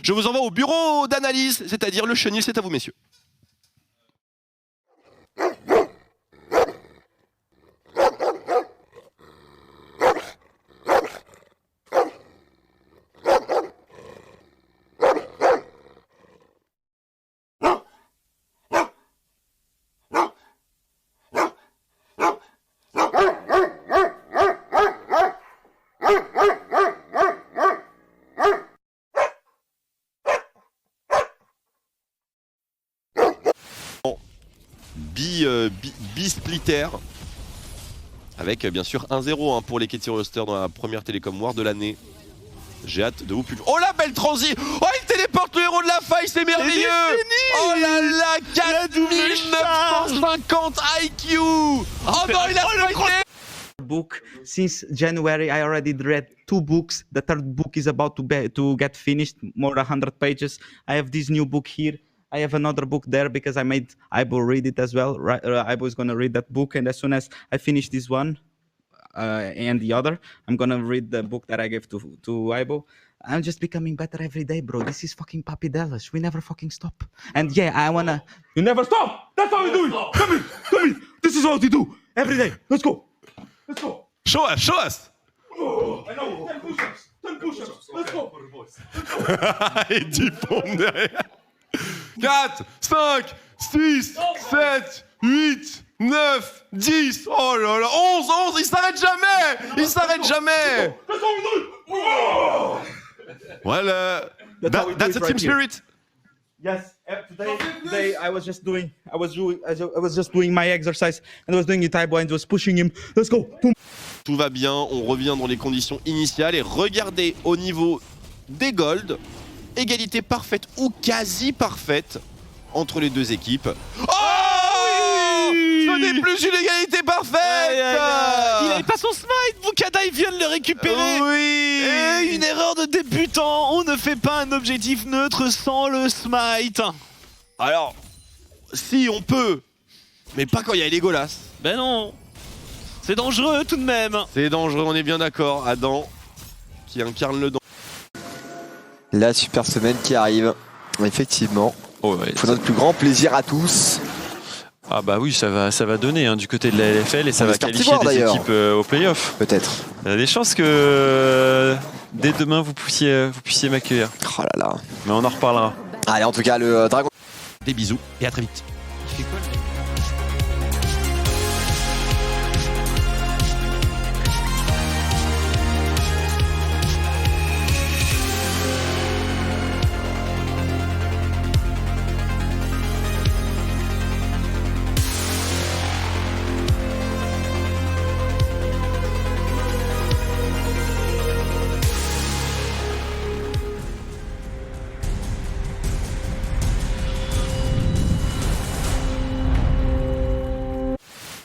Je vous envoie au bureau d'analyse, c'est-à-dire le chenil, c'est à vous messieurs. Bi-splitter avec bien sûr 1-0 pour les Katy Roster dans la première Télécom War de l'année. J'ai hâte de vous publier. Oh la belle transi. Oh il téléporte le héros de la faille, c'est merveilleux. Oh là là, 4950 IQ. Oh non il a fighté. Book since January. I already read 2 books. The third book is about to get finished, more than 100 pages. I have this new book here. I have another book there because I made Aibo read it as well. Aibo is going to read that book, and as soon as I finish this one and the other, I'm going to read the book that I gave to Aibo. I'm just becoming better every day, bro. This is fucking Papi Delush. We never fucking stop. And yeah, I want to... You never stop! That's how you do it! Come in! Come in! This is what you do! Every day! Let's go! Let's go! Show us! Show us! Oh, I know! 10 push-ups! 10 push-ups! Let's go! Et 10 pompes derrière. 4, 5, 6, 7, 8, 9, 10, oh là là, 11, il s'arrête jamais. Il s'arrête jamais. Voilà. That's a team spirit. Yes, today I was just doing my exercise and I was doing it Aibo and was pushing him. Let's go. Tout va bien, on revient dans les conditions initiales et regardez au niveau des golds, égalité parfaite ou quasi parfaite entre les deux équipes. Oh oui, ce n'est plus une égalité parfaite. Il n'avait pas son smite, Bukada il vient de le récupérer. Oui. Et une erreur de débutant, on ne fait pas un objectif neutre sans le smite. Alors, si on peut, mais pas quand il y a Legolas. Ben non, c'est dangereux tout de même. C'est dangereux, on est bien d'accord. Adam, qui incarne le danger. La super semaine qui arrive, effectivement. Oh ouais, pour notre plus grand plaisir à tous. Ah bah oui, ça va donner du côté de la LFL et ça va qualifier des équipes au playoff. Peut-être. Il y a des chances que dès demain vous puissiez m'accueillir. Oh là là. Mais on en reparlera. Allez, en tout cas, le dragon. Des bisous et à très vite.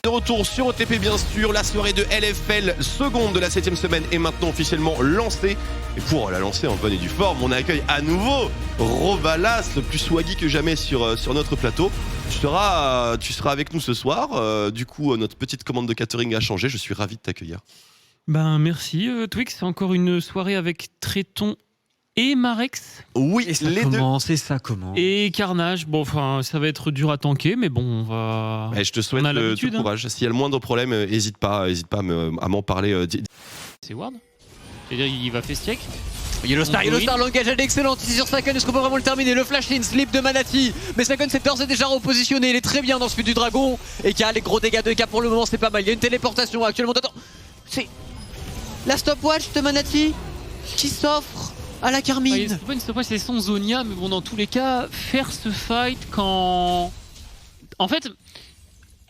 De retour sur OTP bien sûr, la soirée de LFL seconde de la 7ème semaine est maintenant officiellement lancée. Et pour la lancer en bonne et due forme, on accueille à nouveau Rovalas, le plus swaggy que jamais sur notre plateau. Tu seras avec nous ce soir, du coup notre petite commande de catering a changé, je suis ravi de t'accueillir. Ben merci Twix, c'est encore une soirée avec Tréton et Marex. Oui, et ça les commence, deux. Et ça commence. Et Carnage. Bon, enfin, ça va être dur à tanker, mais bon, on va. Et je te souhaite tout courage. S'il y a le moindre problème, n'hésite pas à m'en parler. C'est Ward. C'est-à-dire, il va Festiek. Yellow Star, l'engage est excellent ici sur Snaken, est-ce qu'on peut vraiment le terminer? Le flash in, slip de Manati, mais Snaken s'est d'ores et déjà repositionné, il est très bien dans ce but du dragon, et qui a les gros dégâts de cap pour le moment, c'est pas mal, il y a une téléportation actuellement, attends, c'est la stopwatch de Manati qui s'offre à la Carmine. C'est pas une stopwatch, c'est son Zonia, mais bon, dans tous les cas, faire ce fight quand... En fait,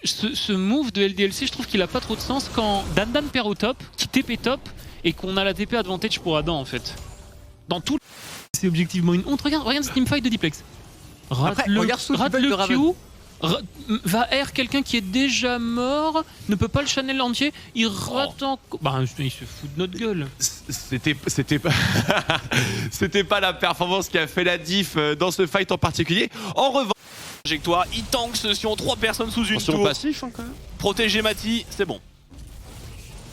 ce move de LDLC, je trouve qu'il a pas trop de sens quand Dan perd au top, qui TP top, et qu'on a la TP advantage pour Adam en fait. Dans tout, c'est objectivement une honte. Regarde ce teamfight de Diplex. Rate le Q, va R quelqu'un qui est déjà mort, ne peut pas le channel entier, il rate encore. Bah, il se fout de notre gueule. C'était pas la performance qui a fait la diff dans ce fight en particulier. En revanche, trajectoire, il tank sur 3 personnes sous une tour. Passif, hein, quand même. Protéger Mati, c'est bon.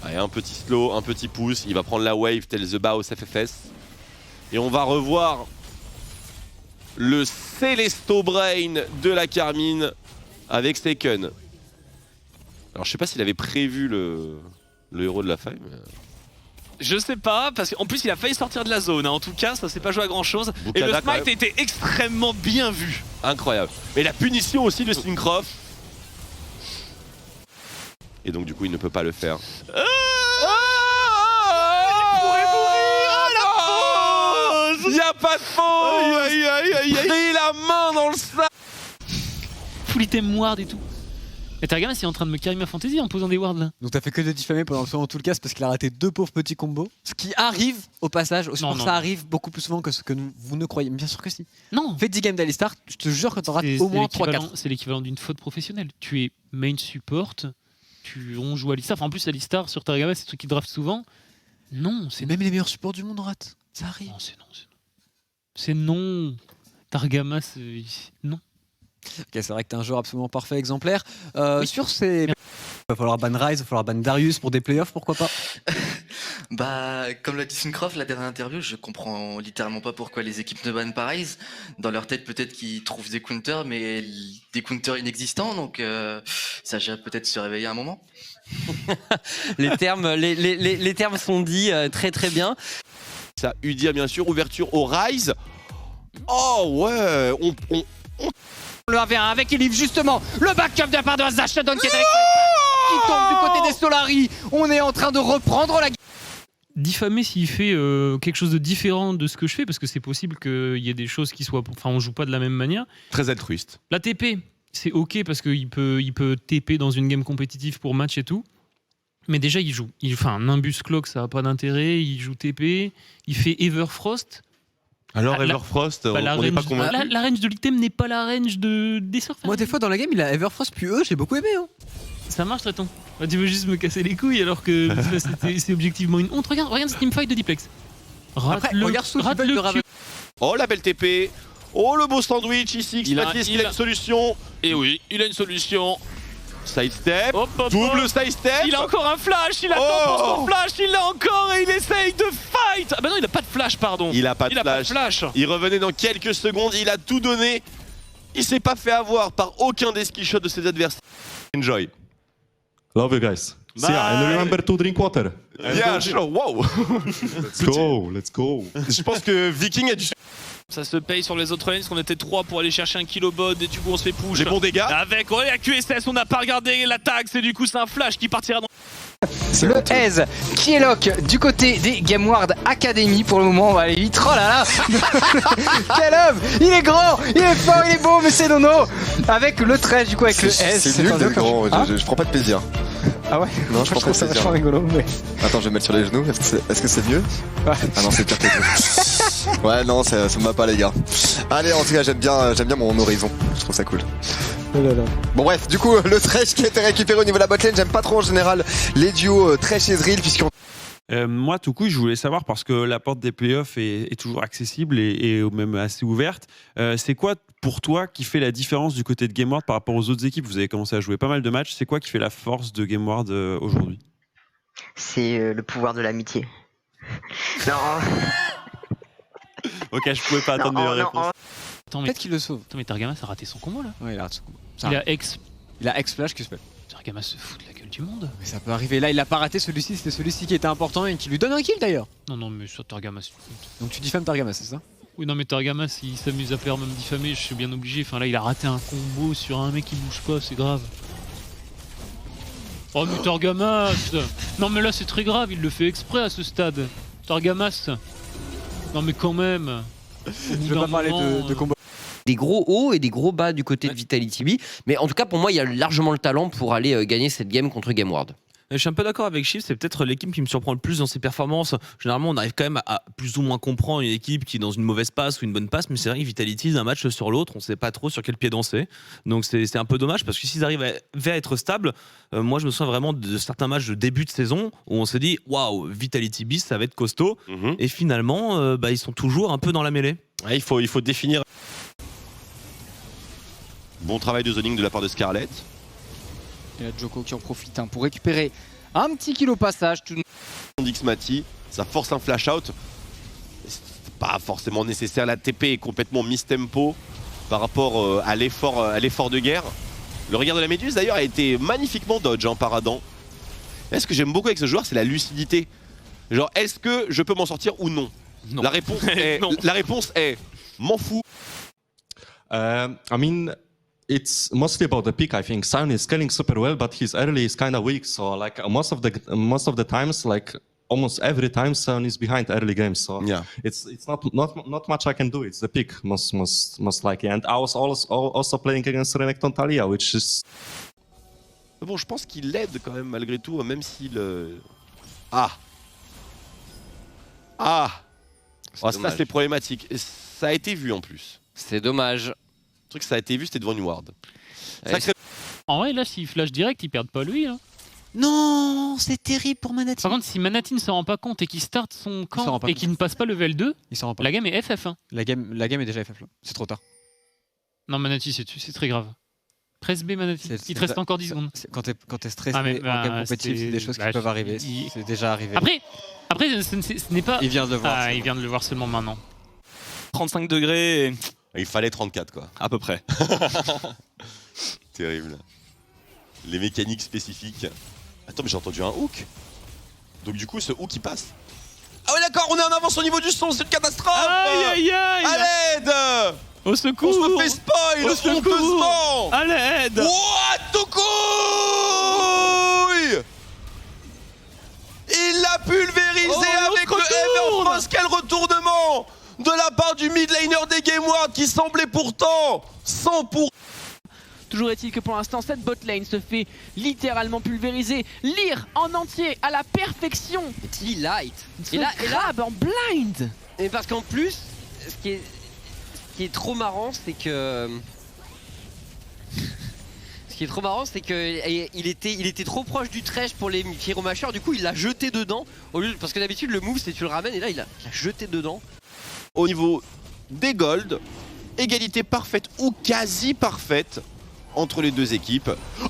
Allez, un petit slow, un petit pouce, il va prendre la wave tel The Baos FFS. Et on va revoir le Celesto Brain de la Carmine avec Staken. Alors je sais pas s'il avait prévu le héros de la faille. Mais... Je sais pas, parce qu'en plus il a failli sortir de la zone, hein. En tout cas ça s'est pas joué à grand chose. Et le smite était extrêmement bien vu. Incroyable. Et la punition aussi de Syncroft. Et donc du coup il ne peut pas le faire. Il pourrait mourir à la pause. Y'a pas de pause. Pris la main dans le sac. Full item ward et tout. Et Targamas il est en train de me carry ma fantasy en posant des wards là. Donc t'as fait que de diffamer pendant tout le cas parce qu'il a raté 2 pauvres petits combos. Ce qui arrive au passage, aussi Non, non. ça arrive beaucoup plus souvent que ce que vous ne croyez. Bien sûr que si. Non. Fais 10 games d'Alistar, je te jure que t'en rates au moins 3-4. C'est l'équivalent d'une faute professionnelle. Tu es main support, on joue Alistar. Enfin, en plus Alistar sur Targamas c'est un truc qui draft souvent. Non, c'est Même les meilleurs supports du monde ratent. Ça arrive. non, c'est non. C'est non. Targamas, non. Ok, c'est vrai que t'es un joueur absolument parfait, exemplaire. Sur ces... Il va falloir ban Ryze, il va falloir ban Darius pour des playoffs, pourquoi pas? Bah, comme l'a dit Syncroft, la dernière interview, je comprends littéralement pas pourquoi les équipes ne bannent pas Ryze. Dans leur tête, peut-être qu'ils trouvent des counters, mais des counters inexistants, donc ça irait peut-être se réveiller un moment. les termes sont dits très très bien. Ça Udyr bien sûr, ouverture au Ryze. Oh ouais, Le 1v1 avec Elif, justement, le backup de la part de Azashadon qui est avec qui tombe du côté des Solari. On est en train de reprendre la... Diffamer s'il fait quelque chose de différent de ce que je fais, parce que c'est possible qu'il y ait des choses qui soient... Enfin, on joue pas de la même manière. très altruiste. La TP, c'est ok parce qu'il peut TP dans une game compétitive pour match et tout. Mais déjà, il joue. Enfin, Nimbus Cloak, ça n'a pas d'intérêt. Il joue TP. Il fait Everfrost. Alors Ah, Everfrost, Bah, on n'est pas convaincu. la range de l'item n'est pas la range des surfers. Moi, des fois, dans la game, il a Everfrost puis j'ai beaucoup aimé. Hein. Ça marche, Traton. Bah, tu veux juste me casser les couilles alors que c'est objectivement une honte. Regarde ce teamfight de Diplex. Après, regarde ce rate le cul. Oh la belle TP. Oh le beau sandwich ici. Il a une solution. Et oui, il a une solution. Sidestep. Hop, hop, Double hop. sidestep. Il a encore un flash, il attend pour son flash, il l'a encore et il essaye de fight. Ah bah non, il a pas de flash, pardon. Il a pas de Il a pas de flash. Il revenait dans quelques secondes, il a tout donné. Il s'est pas fait avoir par aucun des skill shots de ses adversaires. Enjoy. Love you guys. See ya, Bye. and remember to drink water. Yeah, sure, wow. Let's go. Je pense que Viking a dû... Ça se paye sur les autres lanes, parce qu'on était 3 pour aller chercher un kilobot et du coup on se fait push. Les bons dégâts. Avec la QSS, on n'a pas regardé l'attaque, c'est du coup c'est un flash qui partira dans... Le Aze qui est lock du côté des Gameward Academy pour le moment. On va aller vite. Oh là là. Quel homme. Il est grand, il est fort, il est beau, mais c'est Nono. Avec le 13 du coup avec le S. C'est nul d'être grand, je prends pas de plaisir. Ah ouais. Non, je prends pas de ça plaisir. vachement rigolo. Mais... Attends, je vais me mettre sur les genoux, est-ce que c'est mieux? Ouais. Ah non, c'est pire que tout. Ouais, non, ça me va pas les gars. Allez, en tout cas, j'aime bien mon horizon, je trouve ça cool. Oh là là. Bon bref, du coup, le Thresh qui a été récupéré au niveau de la botlane, j'aime pas trop en général les duos Thresh et Zrill puisqu'on... Moi, tout coup, je voulais savoir, parce que la porte des playoffs est toujours accessible et même assez ouverte. C'est quoi, pour toi, qui fait la différence du côté de GameWard par rapport aux autres équipes? Vous avez commencé à jouer pas mal de matchs. C'est quoi qui fait la force de GameWard aujourd'hui? C'est le pouvoir de l'amitié. Non. Ok, je pouvais pas attendre meilleure réponse. Attends, mais Peut-être qu'il le sauve. Attends, mais Targamas a raté son combo là. Ouais, il a raté son combo. Il a ex flash qui se fait. Targamas se fout de la gueule du monde. Mais ça peut arriver. Là, il a pas raté celui-ci. C'était celui-ci qui était important et qui lui donne un kill d'ailleurs. Non, mais sur Targamas. Donc tu diffames Targamas, c'est ça? Oui, non, mais Targamas, il s'amuse à faire même diffamer, je suis bien obligé. Enfin, là, il a raté un combo sur un mec qui bouge pas, c'est grave. Oh, mais Targamas! Non, mais là, c'est très grave, il le fait exprès à ce stade. Targamas! Non, mais quand même! Je vais pas parler de combo. Des gros hauts et des gros bas du côté de Vitality B. Mais en tout cas, pour moi, il y a largement le talent pour aller gagner cette game contre GameWard. Je suis un peu d'accord avec Shift, c'est peut-être l'équipe qui me surprend le plus dans ses performances. Généralement, on arrive quand même à plus ou moins comprendre une équipe qui est dans une mauvaise passe ou une bonne passe, mais c'est vrai que Vitality, d'un match sur l'autre, on ne sait pas trop sur quel pied danser. Donc c'est un peu dommage parce que s'ils arrivent à être stables, moi je me souviens vraiment de certains matchs de début de saison où on s'est dit waouh, Vitality Beast, ça va être costaud. Et finalement, ils sont toujours un peu dans la mêlée. Ouais, il faut définir. Bon travail de zoning de la part de Scarlet. Et là, Djoko qui en profite pour récupérer un petit kill au passage. Xmati, ça force un flash out. pas forcément nécessaire. La TP est complètement miss-tempo par rapport à l'effort de guerre. Le regard de la Méduse d'ailleurs a été magnifiquement dodge par Adam. Et ce que j'aime beaucoup avec ce joueur, c'est la lucidité. Genre, est-ce que je peux m'en sortir ou non? Non. La réponse est m'en fous. I mean, it's mostly about the pick. I think Sion is scaling super well, but his early is kind of weak. So like most of the times, like almost every time, Sion is behind early games. So yeah, it's not much I can do. It's the pick most likely. And I was also playing against Renekton Talia, which is. Bon, je pense qu'il l'aide quand même malgré tout, même s'il. Oh, ça c'est problématique. Ça a été vu en plus. C'est dommage. Le truc, ça a été vu, c'était devant une ward. En vrai, là, s'il flash direct, ils perdent pas lui. Hein. Non, c'est terrible pour Manati. Par contre, si Manati ne se rend pas compte et qu'il start son camp et qu'il ne passe pas level 2, la game est FF. Hein. La game est déjà FF là. C'est trop tard. Non, Manati, c'est très grave. Presse B, Manati. Il te reste encore 10 secondes. Quand t'es stressé en game compétitif, c'est des choses qui peuvent arriver. C'est déjà arrivé. Après, ce n'est pas. Il vient de le voir. Il vient de le voir seulement maintenant. 35 degrés. Il fallait 34 quoi. À peu près. Terrible. Les mécaniques spécifiques. Attends, mais j'ai entendu un hook. Donc du coup, ce hook il passe. Ah ouais d'accord, on est en avance au niveau du son, c'est une catastrophe. Aïe aïe aïe. À l'aide. Au secours. On se fait spoil honteusement. À l'aide. What the couille. Il l'a pulvérisé avec le Everfrost. Quel retournement de la part du mid laner des GameWorld qui semblait pourtant 100%. Toujours est-il que pour l'instant cette bot lane se fait littéralement pulvériser. Lire en entier à la perfection. Light. Et là en blind. Et parce qu'en plus, ce qui est trop marrant, c'est que... Ce qui est trop marrant, c'est qu'il était trop proche du trèche pour les Pyromacheurs. Du coup, il l'a jeté dedans. Parce que d'habitude, le move, c'est tu le ramènes. Et là, il l'a jeté dedans. Au niveau des golds, égalité parfaite ou quasi parfaite entre les deux équipes. Oh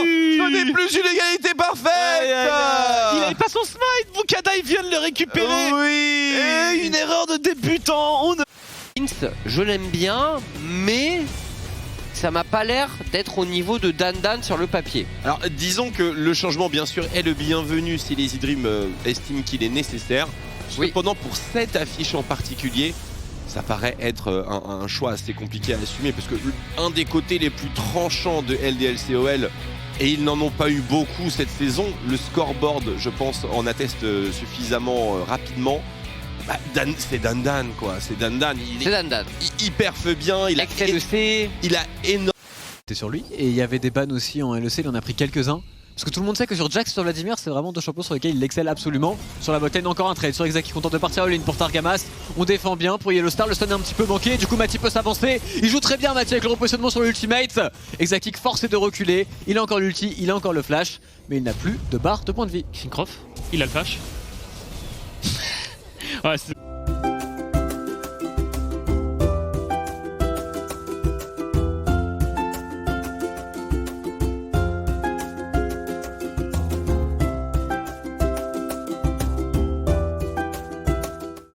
oui, ce n'est plus une égalité parfaite. Il avait pas son smite, Bukadai vient de le récupérer. Oui. Et une erreur de débutant. Je l'aime bien, mais ça m'a pas l'air d'être au niveau de Dandan sur le papier. Alors disons que le changement bien sûr est le bienvenu si les Idrim estiment qu'il est nécessaire. Cependant pour cette affiche en particulier, ça paraît être un choix assez compliqué à assumer parce que un des côtés les plus tranchants de LDLCOL, et ils n'en ont pas eu beaucoup cette saison, le scoreboard je pense en atteste suffisamment rapidement. Bah, c'est Dandan quoi, c'est Dandan. Il perfe bien, il a énorme. C'était sur lui et il y avait des bans aussi en LEC, il en a pris quelques-uns. Parce que tout le monde sait que sur Jax, sur Vladimir, c'est vraiment deux champions sur lesquels il excelle absolument. Sur la botlane, encore un trade. Sur Exak qui est content de partir all-in pour Targamas. On défend bien pour Yellowstar. Le stun est un petit peu manqué. Du coup, Mati peut s'avancer. Il joue très bien, Mati, avec le repositionnement sur l'ultimate. Exak forcé de reculer. Il a encore l'ulti, il a encore le flash. Mais il n'a plus de barre de points de vie. Syncroft, il a le flash. Ouais,